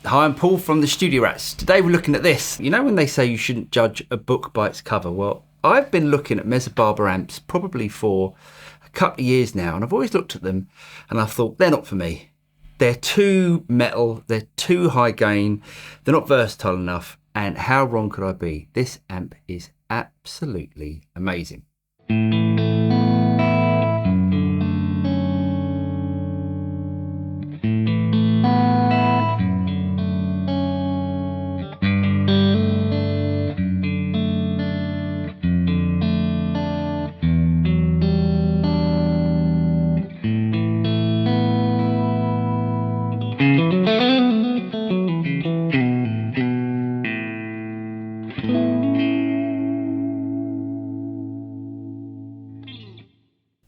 Hi, I'm Paul from the Studio Rats. Today we're looking at this. You know when they say you shouldn't judge a book by its cover? Well, I've been looking at Mezzabarba amps probably for a couple of years now, and I've always looked at them and I've thought, they're not for me. They're too metal, they're too high gain, they're not versatile enough, and how wrong could I be? This amp is absolutely amazing.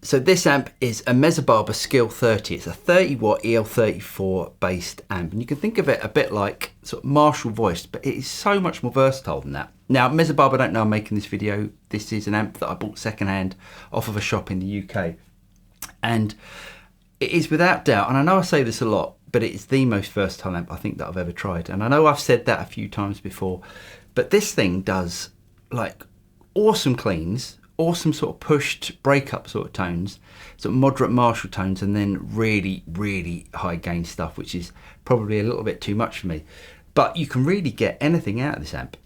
So this amp is a Mezzabarba Skill 30. It's a 30 watt EL34 based amp, and you can think of it a bit like sort of Marshall voiced, but it is so much more versatile than that. Now, Mezzabarba don't know I'm making this video. This is an amp that I bought secondhand off of a shop in the UK, and it is without doubt, and I know I say this a lot, but it is the most versatile amp I think that I've ever tried. And I know I've said that a few times before, but this thing does like awesome cleans, awesome sort of pushed breakup sort of tones, sort of moderate Marshall tones, and then really, really high gain stuff, which is probably a little bit too much for me. But you can really get anything out of this amp.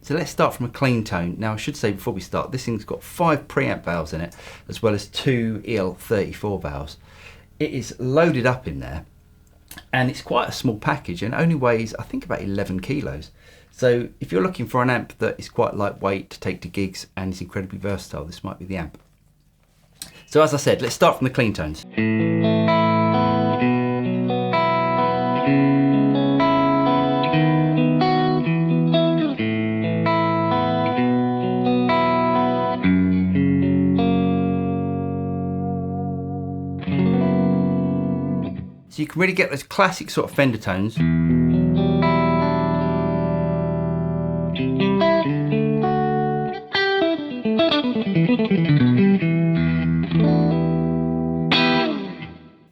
So let's start from a clean tone. Now I should say before we start, this thing's got 5 preamp valves in it, as well as 2 EL34 valves. It is loaded up in there, and it's quite a small package, and only weighs, I think, about 11 kilos. So if you're looking for an amp that is quite lightweight to take to gigs and is incredibly versatile, this might be the amp. So as I said, let's start from the clean tones. So you can really get those classic sort of Fender tones. And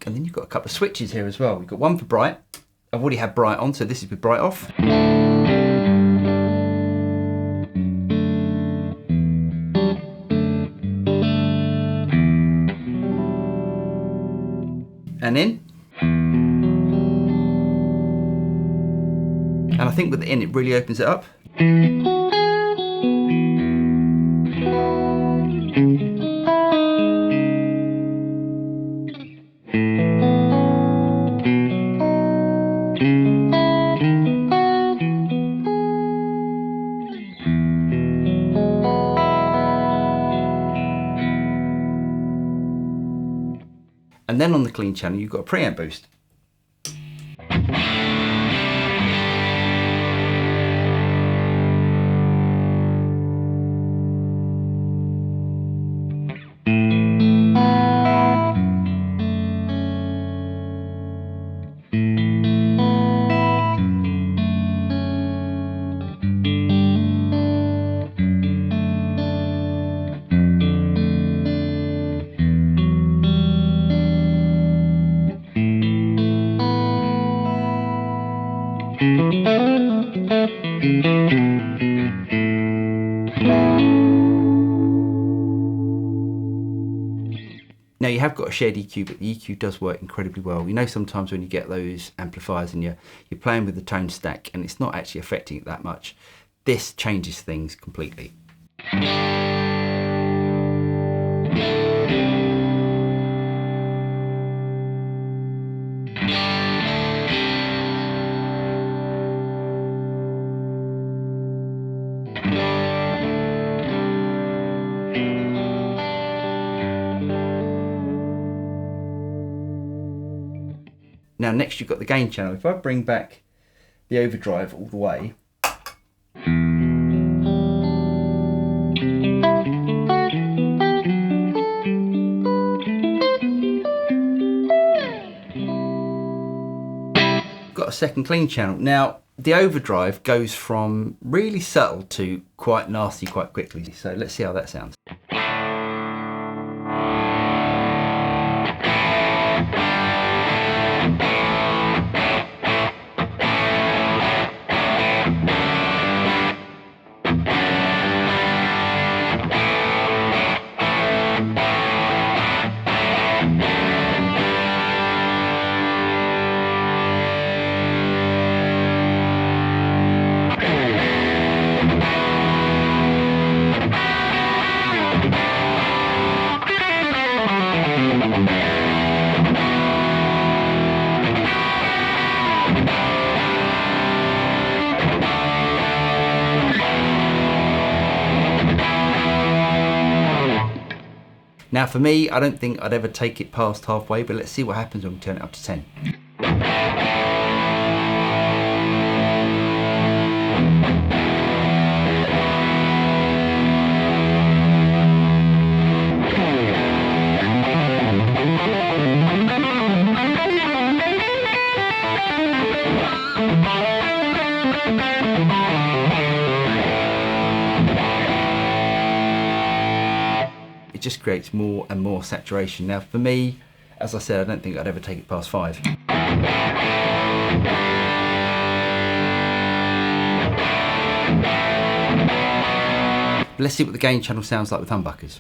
then you've got a couple of switches here as well. We've got one for bright. I've already had bright on, so this is with bright off. And in. And I think with the in, it really opens it up. And then on the clean channel, you've got a preamp boost. Now you have got a shared EQ, but the EQ does work incredibly well. You know, sometimes when you get those amplifiers and you're playing with the tone stack and it's not actually affecting it that much, this changes things completely. Now next you've got the gain channel. If I bring back the overdrive all the way, got a second clean channel. Now the overdrive goes from really subtle to quite nasty quite quickly. So let's see how that sounds. Now for me, I don't think I'd ever take it past halfway, but let's see what happens when we turn it up to 10. It just creates more and more saturation. Now for me, as I said, I don't think I'd ever take it past 5. Let's see what the gain channel sounds like with humbuckers.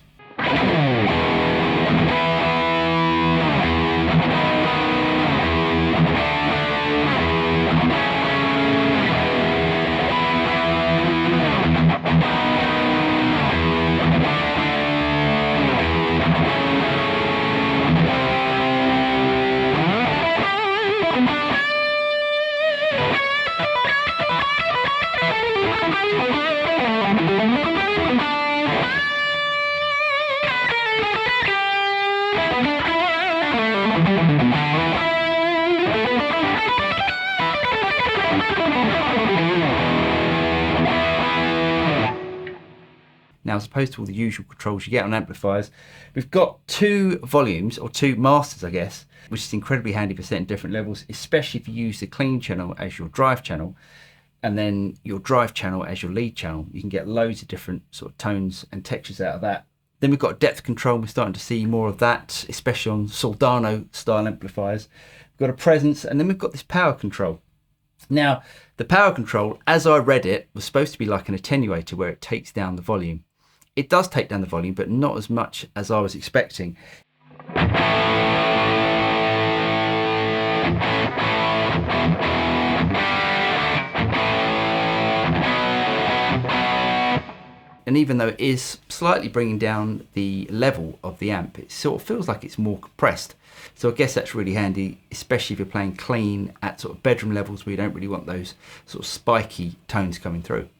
Now, as opposed to all the usual controls you get on amplifiers, we've got 2 volumes, or 2 masters, I guess, which is incredibly handy for setting different levels, especially if you use the clean channel as your drive channel, and then your drive channel as your lead channel. You can get loads of different sort of tones and textures out of that. Then we've got depth control. We're starting to see more of that, especially on Soldano style amplifiers. We've got a presence, and then we've got this power control. Now, the power control, as I read it, was supposed to be like an attenuator where it takes down the volume. It does take down the volume, but not as much as I was expecting. And even though it is slightly bringing down the level of the amp, it sort of feels like it's more compressed. So I guess that's really handy, especially if you're playing clean at sort of bedroom levels where you don't really want those sort of spiky tones coming through.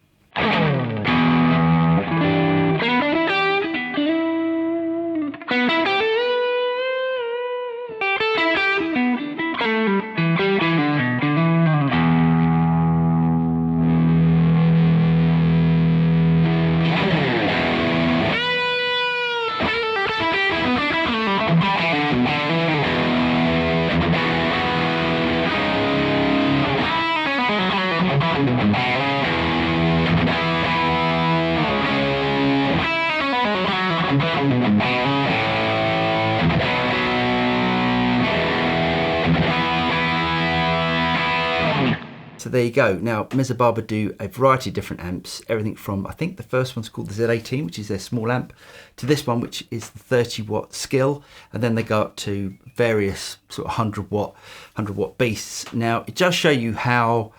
So there you go. Now, Mezzabarba do a variety of different amps, everything from, I think the first one's called the Z18, which is their small amp, to this one, which is the 30-watt skill, and then they go up to various sort of 100-watt beasts. Now, it does show you how,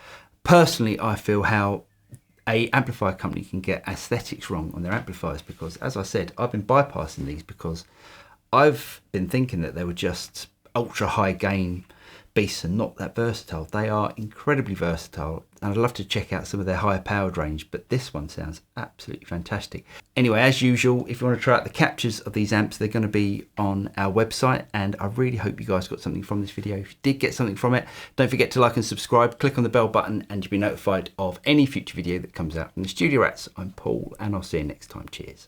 personally, I feel how a amplifier company can get aesthetics wrong on their amplifiers, because, as I said, I've been bypassing these because I've been thinking that they were just ultra high gain beasts are not that versatile. They are incredibly versatile, and I'd love to check out some of their higher powered range, but this one sounds absolutely fantastic. Anyway, as usual, if you want to try out the captures of these amps, they're going to be on our website, and I really hope you guys got something from this video. If you did get something from it, don't forget to like and subscribe, click on the bell button, and you'll be notified of any future video that comes out from the Studio Rats. I'm Paul, and I'll see you next time. Cheers.